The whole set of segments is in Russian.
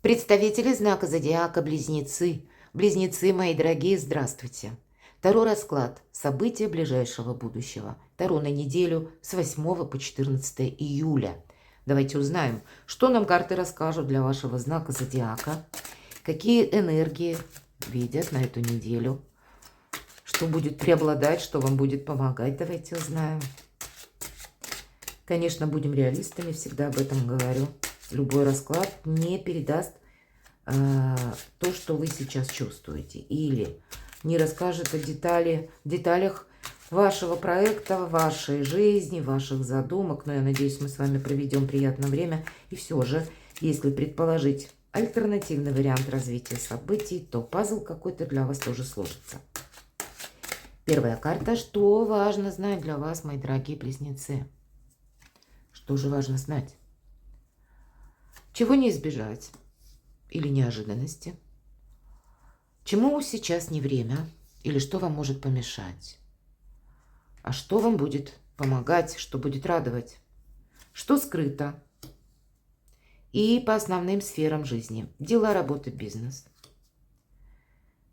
Представители знака зодиака Близнецы. Близнецы, мои дорогие, здравствуйте. Таро расклад. События ближайшего будущего. Таро на неделю с 8 по 14 июля. Давайте узнаем, что нам карты расскажут для вашего знака зодиака. Какие энергии видят на эту неделю. Что будет преобладать, что вам будет помогать. Давайте узнаем. Конечно, будем реалистами, всегда об этом говорю. Любой расклад не передаст то, что вы сейчас чувствуете. Или не расскажет о деталях вашего проекта, вашей жизни, ваших задумок. Но я надеюсь, мы с вами проведем приятное время. И все же, если предположить альтернативный вариант развития событий, то пазл какой-то для вас тоже сложится. Первая карта. Что важно знать для вас, мои дорогие близнецы? Что же важно знать? Чего не избежать или неожиданности? Чему сейчас не время или что вам может помешать? А что вам будет помогать, что будет радовать? Что скрыто? И по основным сферам жизни. Дела, работа, бизнес.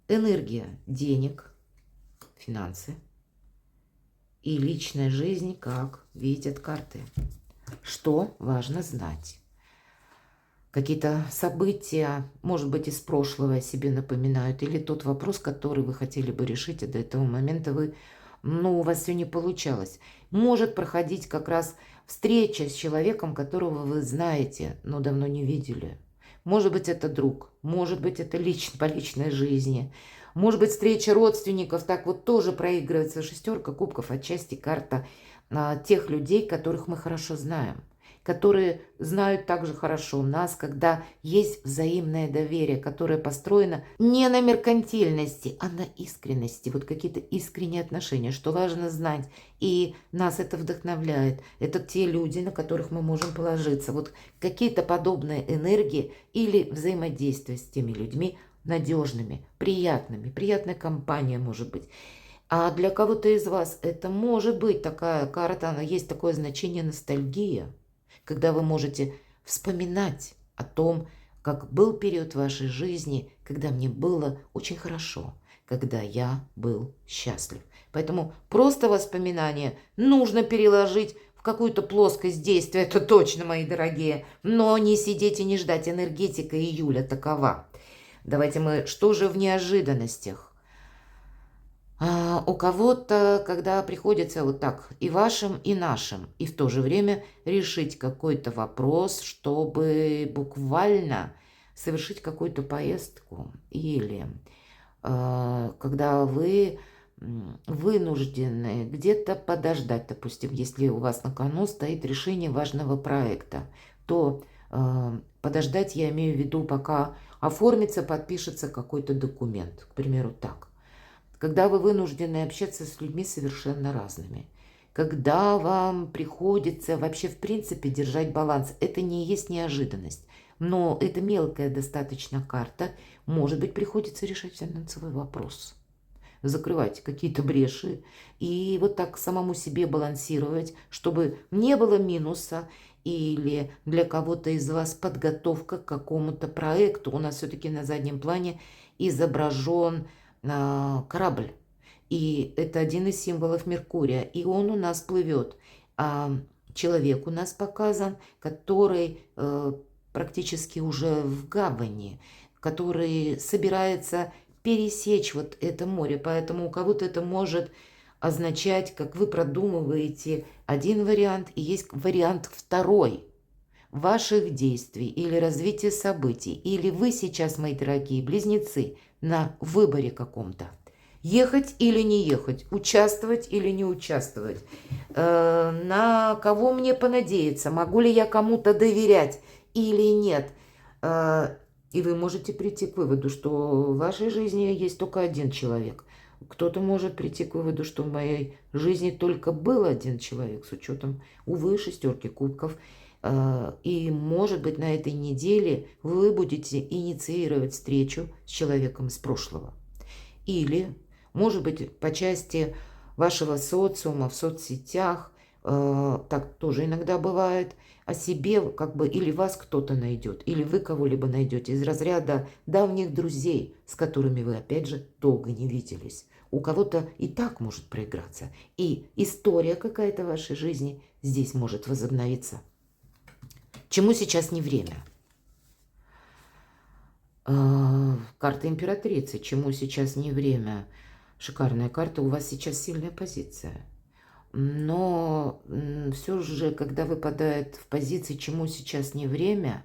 Энергия денег, финансы. И личная жизнь, как видят карты. Что важно знать? Какие-то события, может быть, из прошлого о себе напоминают, или тот вопрос, который вы хотели бы решить, а до этого момента у вас все не получалось. Может проходить как раз встреча с человеком, которого вы знаете, но давно не видели. Может быть, это друг, может быть, это по личной жизни. Может быть, встреча родственников, так вот тоже проигрывается шестерка кубков, отчасти карта тех людей, которых мы хорошо знаем, которые знают также хорошо нас, когда есть взаимное доверие, которое построено не на меркантильности, а на искренности. Вот какие-то искренние отношения, что важно знать. И нас это вдохновляет. Это те люди, на которых мы можем положиться. Вот какие-то подобные энергии или взаимодействие с теми людьми надежными, приятными. Приятная компания может быть. А для кого-то из вас это может быть такая карта, она есть такое значение ностальгия. Когда вы можете вспоминать о том, как был период вашей жизни, когда мне было очень хорошо, когда я был счастлив. Поэтому просто воспоминания нужно переложить в какую-то плоскость действия, это точно, мои дорогие, но не сидеть и не ждать, энергетика июля такова. Давайте что же в неожиданностях? У кого-то, когда приходится вот так и вашим, и нашим, и в то же время решить какой-то вопрос, чтобы буквально совершить какую-то поездку. Или когда вы вынуждены где-то подождать, допустим, если у вас на кону стоит решение важного проекта, то подождать я имею в виду, пока оформится, подпишется какой-то документ, к примеру, так. Когда вы вынуждены общаться с людьми совершенно разными. Когда вам приходится вообще в принципе держать баланс. Это не есть неожиданность. Но это мелкая достаточно карта. Может быть, приходится решать финансовый вопрос. Закрывать какие-то бреши. И вот так самому себе балансировать, чтобы не было минуса. Или для кого-то из вас подготовка к какому-то проекту. У нас все-таки на заднем плане изображен корабль. И это один из символов Меркурия. И он у нас плывет. А человек у нас показан, который практически уже в гавани, который собирается пересечь вот это море. Поэтому у кого-то это может означать, как вы продумываете один вариант, и есть вариант второй ваших действий или развития событий. Или вы сейчас, мои дорогие близнецы, на выборе каком-то. Ехать или не ехать, участвовать или не участвовать, на кого мне понадеяться, могу ли я кому-то доверять или нет. И вы можете прийти к выводу, что в вашей жизни есть только один человек. Кто-то может прийти к выводу, что в моей жизни только был один человек, с учетом, увы, шестерки кубков. И, может быть, на этой неделе вы будете инициировать встречу с человеком из прошлого. Или, может быть, по части вашего социума в соцсетях Так тоже иногда бывает. О себе как бы или вас кто-то найдет, или вы кого-либо найдете из разряда давних друзей, с которыми вы, опять же, долго не виделись. У кого-то и так может проиграться. И история какая-то в вашей жизни здесь может возобновиться. Чему сейчас не время? Карта императрицы. Чему сейчас не время? Шикарная карта. У вас сейчас сильная позиция. Но все же, когда выпадает в позиции, чему сейчас не время,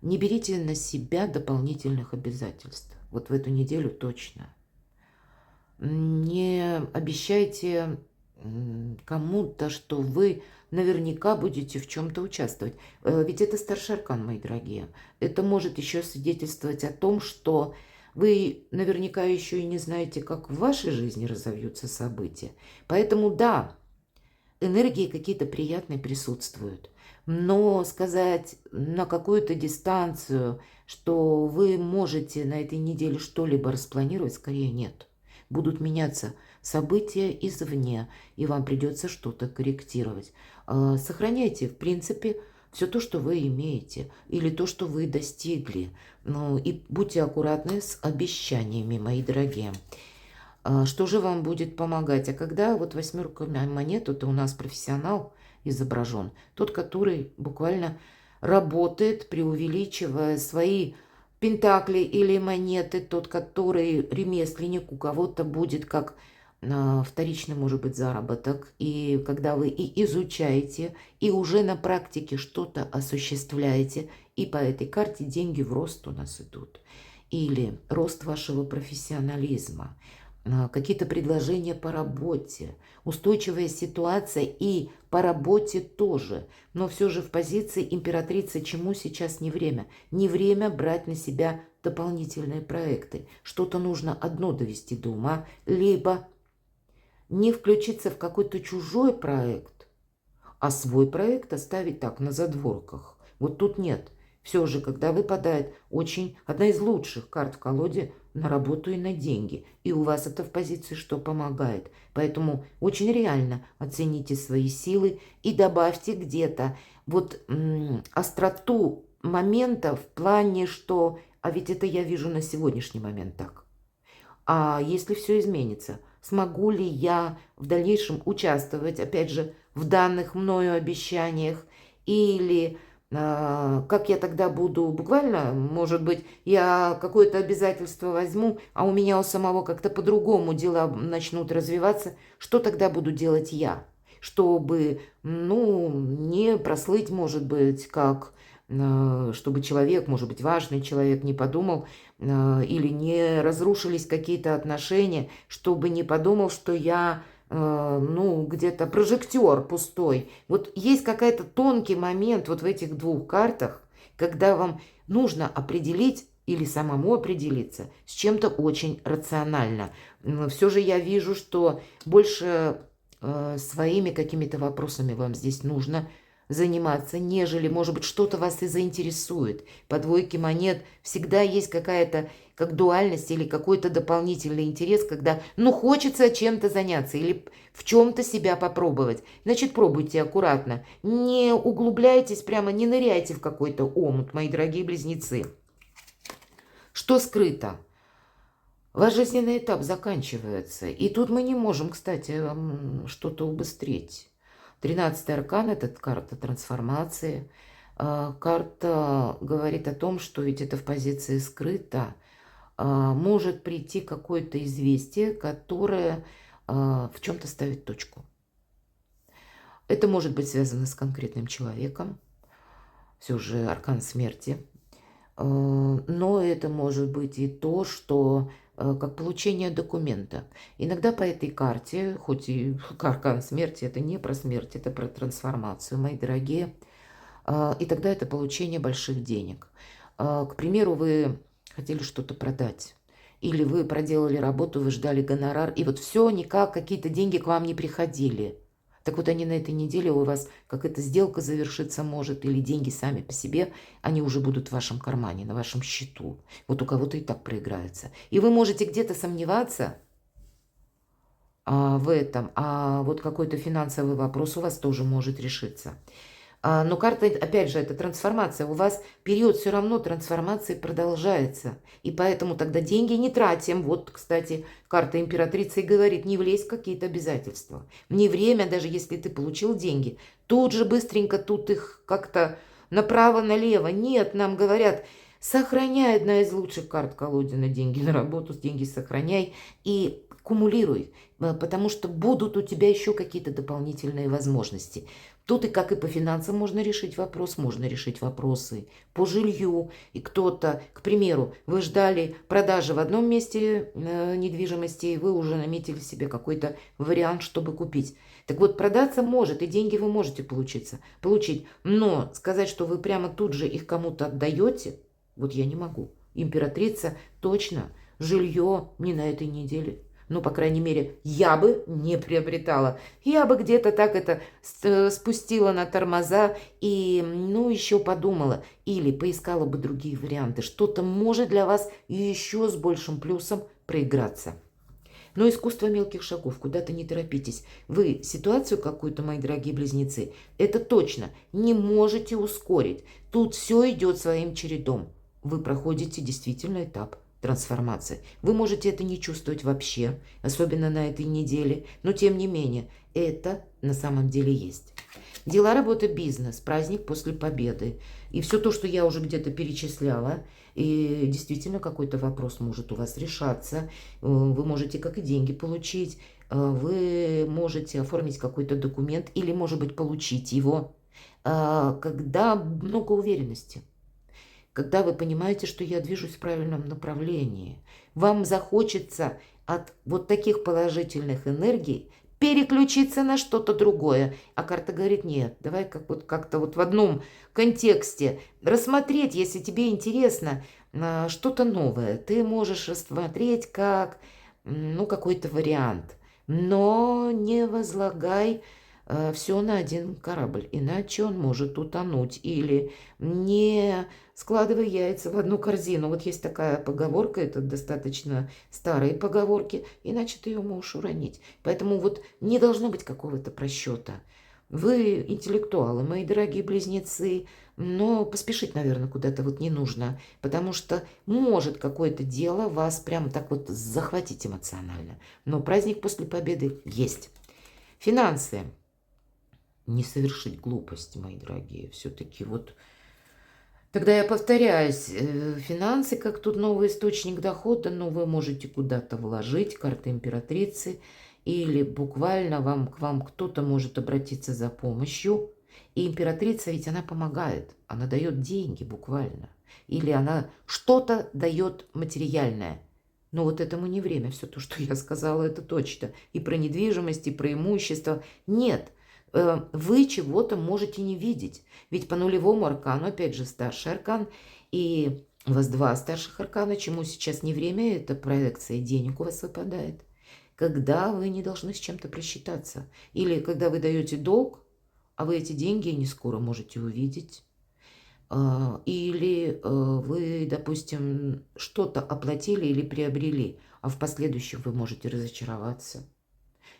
не берите на себя дополнительных обязательств. Вот в эту неделю точно. Не обещайте кому-то, что вы наверняка будете в чем-то участвовать. Ведь это старший аркан, мои дорогие. Это может еще свидетельствовать о том, что вы наверняка еще и не знаете, как в вашей жизни разовьются события. Поэтому да, энергии какие-то приятные присутствуют. Но сказать на какую-то дистанцию, что вы можете на этой неделе что-либо распланировать, скорее нет. Будут меняться события извне, и вам придется что-то корректировать. Сохраняйте, в принципе, все то, что вы имеете, или то, что вы достигли. Ну, и будьте аккуратны с обещаниями, мои дорогие. Что же вам будет помогать? А когда вот восьмерка монет, это у нас профессионал изображен, тот, который буквально работает, преувеличивая свои пентакли или монеты, тот, который ремесленник, у кого-то будет как вторичный, может быть, заработок. И когда вы и изучаете, и уже на практике что-то осуществляете, и по этой карте деньги в рост у нас идут. Или рост вашего профессионализма, какие-то предложения по работе, устойчивая ситуация и по работе тоже. Но все же в позиции императрицы чему сейчас не время? Не время брать на себя дополнительные проекты. Что-то нужно одно довести до ума, либо не включиться в какой-то чужой проект, а свой проект оставить так, на задворках. Вот тут нет. Все же, когда выпадает очень одна из лучших карт в колоде на работу и на деньги, и у вас это в позиции, что помогает. Поэтому очень реально оцените свои силы и добавьте где-то вот остроту момента в плане, что, а ведь это я вижу на сегодняшний момент так. А если все изменится, смогу ли я в дальнейшем участвовать, опять же, в данных мною обещаниях, или как я тогда буду, буквально, может быть, я какое-то обязательство возьму, а у меня у самого как-то по-другому дела начнут развиваться, что тогда буду делать я, чтобы, ну, не прослыть, может быть, как чтобы человек, может быть, важный человек не подумал, или не разрушились какие-то отношения, чтобы не подумал, что я, ну, где-то прожектор пустой. Вот есть какой-то тонкий момент вот в этих двух картах, когда вам нужно определить или самому определиться с чем-то очень рационально. Все же я вижу, что больше своими какими-то вопросами вам здесь нужно заниматься, нежели, может быть, что-то вас и заинтересует. По двойке монет всегда есть какая-то как дуальность или какой-то дополнительный интерес, когда, ну, хочется чем-то заняться или в чем-то себя попробовать. Значит, пробуйте аккуратно. Не углубляйтесь прямо, не ныряйте в какой-то омут, мои дорогие близнецы. Что скрыто? Ваш жизненный этап заканчивается. И тут мы не можем, кстати, что-то убыстрить. 13-й аркан – это карта трансформации. Карта говорит о том, что ведь это в позиции скрыто. Может прийти какое-то известие, которое в чем-то ставит точку. Это может быть связано с конкретным человеком. Все же аркан смерти. Но это может быть и то, что как получение документа. Иногда по этой карте, хоть и аркан смерти, это не про смерть, это про трансформацию, мои дорогие. И тогда это получение больших денег. К примеру, вы хотели что-то продать. Или вы проделали работу, вы ждали гонорар, и вот все никак, какие-то деньги к вам не приходили. Так вот они на этой неделе у вас какая-то сделка завершиться может, или деньги сами по себе, они уже будут в вашем кармане, на вашем счету. Вот у кого-то и так проиграется. И вы можете где-то сомневаться, в этом, а вот какой-то финансовый вопрос у вас тоже может решиться. Но карта, опять же, это трансформация. У вас период все равно трансформации продолжается. И поэтому тогда деньги не тратим. Вот, кстати, карта императрицы и говорит, не влезь в какие-то обязательства. Не время, даже если ты получил деньги, тут же быстренько тут их как-то направо-налево. Нет, нам говорят, сохраняй, одна из лучших карт колоде на деньги, на работу, деньги сохраняй и кумулируй, потому что будут у тебя еще какие-то дополнительные возможности. Тут и как и по финансам можно решить вопрос, можно решить вопросы по жилью. И кто-то, к примеру, вы ждали продажи в одном месте недвижимости, и вы уже наметили себе какой-то вариант, чтобы купить. Так вот, продаться может, и деньги вы можете получить. Но сказать, что вы прямо тут же их кому-то отдаете, вот я не могу. Императрица точно жилье не на этой неделе. Ну, по крайней мере, я бы не приобретала. Я бы где-то так это спустила на тормоза и, ну, еще подумала. Или поискала бы другие варианты. Что-то может для вас еще с большим плюсом проиграться. Но искусство мелких шагов, куда-то не торопитесь. Вы ситуацию какую-то, мои дорогие близнецы, это точно не можете ускорить. Тут все идет своим чередом. Вы проходите действительно этап трансформации. Вы можете это не чувствовать вообще, особенно на этой неделе, но тем не менее, это на самом деле есть. Дела, работа, бизнес, праздник после победы. И все то, что я уже где-то перечисляла, и действительно какой-то вопрос может у вас решаться. Вы можете как и деньги получить, вы можете оформить какой-то документ или, может быть, получить его, когда много уверенности. Когда вы понимаете, что я движусь в правильном направлении, вам захочется от вот таких положительных энергий переключиться на что-то другое. А карта говорит, нет, давай как-то вот в одном контексте рассмотреть, если тебе интересно, что-то новое. Ты можешь рассмотреть как, ну, какой-то вариант, но не возлагай все на один корабль, иначе он может утонуть. Или не складывай яйца в одну корзину. Вот есть такая поговорка, это достаточно старые поговорки, иначе ты ее можешь уронить. Поэтому вот не должно быть какого-то просчета. Вы интеллектуалы, мои дорогие близнецы, но поспешить, наверное, куда-то вот не нужно, потому что может какое-то дело вас прям так вот захватить эмоционально. Но праздник после победы есть. Финансы. Не совершить глупости, мои дорогие. Все-таки вот... Тогда я повторяюсь, финансы, как тут новый источник дохода, но вы можете куда-то вложить, карта императрицы, или буквально к вам кто-то может обратиться за помощью. И императрица ведь она помогает, она дает деньги буквально. Или она что-то дает материальное. Но вот этому не время, все то, что я сказала, это точно. И про недвижимость, и про имущество. Нет, вы чего-то можете не видеть. Ведь по нулевому аркану, опять же, старший аркан, и у вас два старших аркана, чему сейчас не время, это проекция денег у вас выпадает. Когда вы не должны с чем-то просчитаться. Или когда вы даете долг, а вы эти деньги не скоро можете увидеть. Или вы, допустим, что-то оплатили или приобрели, а в последующем вы можете разочароваться.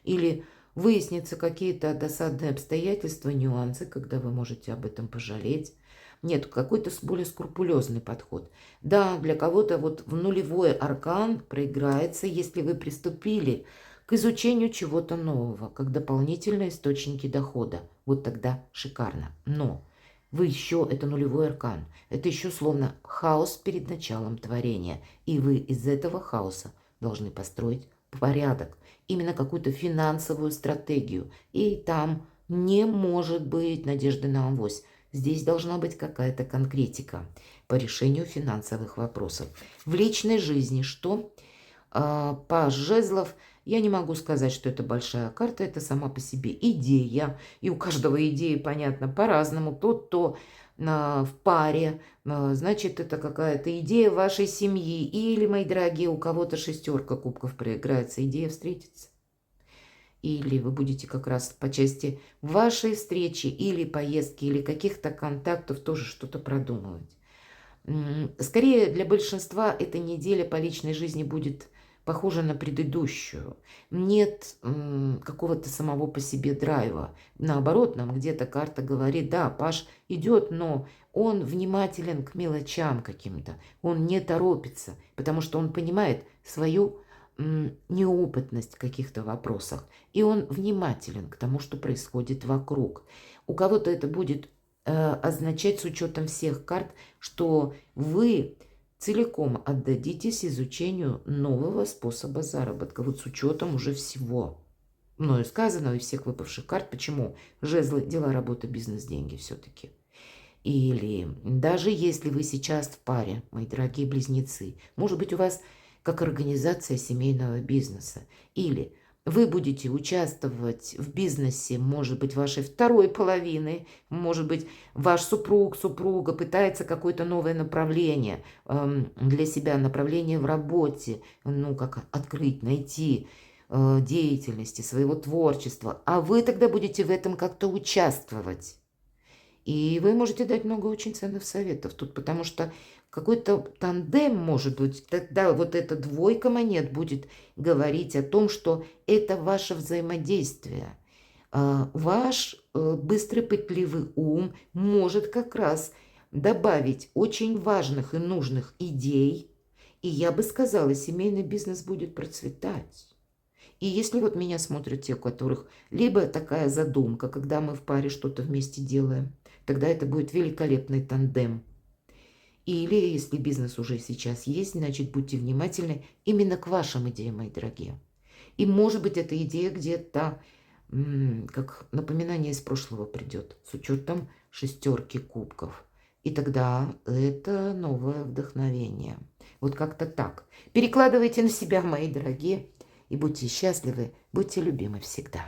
Или выяснятся какие-то досадные обстоятельства, нюансы, когда вы можете об этом пожалеть. Нет, какой-то более скрупулезный подход. Да, для кого-то вот в нулевой аркан проиграется, если вы приступили к изучению чего-то нового, как дополнительные источники дохода. Вот тогда шикарно. Но вы еще, это нулевой аркан, это еще словно хаос перед началом творения. И вы из этого хаоса должны построить порядок, именно какую-то финансовую стратегию. И там не может быть надежды на авось. Здесь должна быть какая-то конкретика по решению финансовых вопросов. В личной жизни что? По жезлов я не могу сказать, что это большая карта, это сама по себе идея. И у каждого идеи, понятно, по-разному. Тот, кто в паре, значит, это какая-то идея вашей семьи. Или, мои дорогие, у кого-то шестерка кубков проиграется, идея встретиться. Или вы будете как раз по части вашей встречи или поездки, или каких-то контактов тоже что-то продумывать. Скорее, для большинства эта неделя по личной жизни будет похожа на предыдущую. Нет какого-то самого по себе драйва. Наоборот, нам где-то карта говорит, да, Паш идет, но он внимателен к мелочам каким-то. Он не торопится, потому что он понимает свою неопытность в каких-то вопросах. И он внимателен к тому, что происходит вокруг. У кого-то это будет означать с учетом всех карт, что вы целиком отдадитесь изучению нового способа заработка. Вот с учетом уже всего мною сказанного и всех выпавших карт. Почему? Жезлы, дела, работа, бизнес, деньги все-таки. Или даже если вы сейчас в паре, мои дорогие близнецы, может быть, у вас как организация семейного бизнеса, или вы будете участвовать в бизнесе, может быть, вашей второй половины, может быть, ваш супруг, супруга пытается какое-то новое направление для себя, направление в работе, ну, как открыть, найти деятельности, своего творчества, а вы тогда будете в этом как-то участвовать. И вы можете дать много очень ценных советов тут, потому что какой-то тандем может быть, тогда вот эта двойка монет будет говорить о том, что это ваше взаимодействие. Ваш быстрый пытливый ум может как раз добавить очень важных и нужных идей, и я бы сказала, семейный бизнес будет процветать. И если вот меня смотрят те, у которых либо такая задумка, когда мы в паре что-то вместе делаем, тогда это будет великолепный тандем. Или если бизнес уже сейчас есть, значит, будьте внимательны именно к вашим идеям, мои дорогие. И может быть, эта идея где-то как напоминание из прошлого придет, с учетом шестерки кубков. И тогда это новое вдохновение. Вот как-то так. Перекладывайте на себя, мои дорогие, и будьте счастливы, будьте любимы всегда.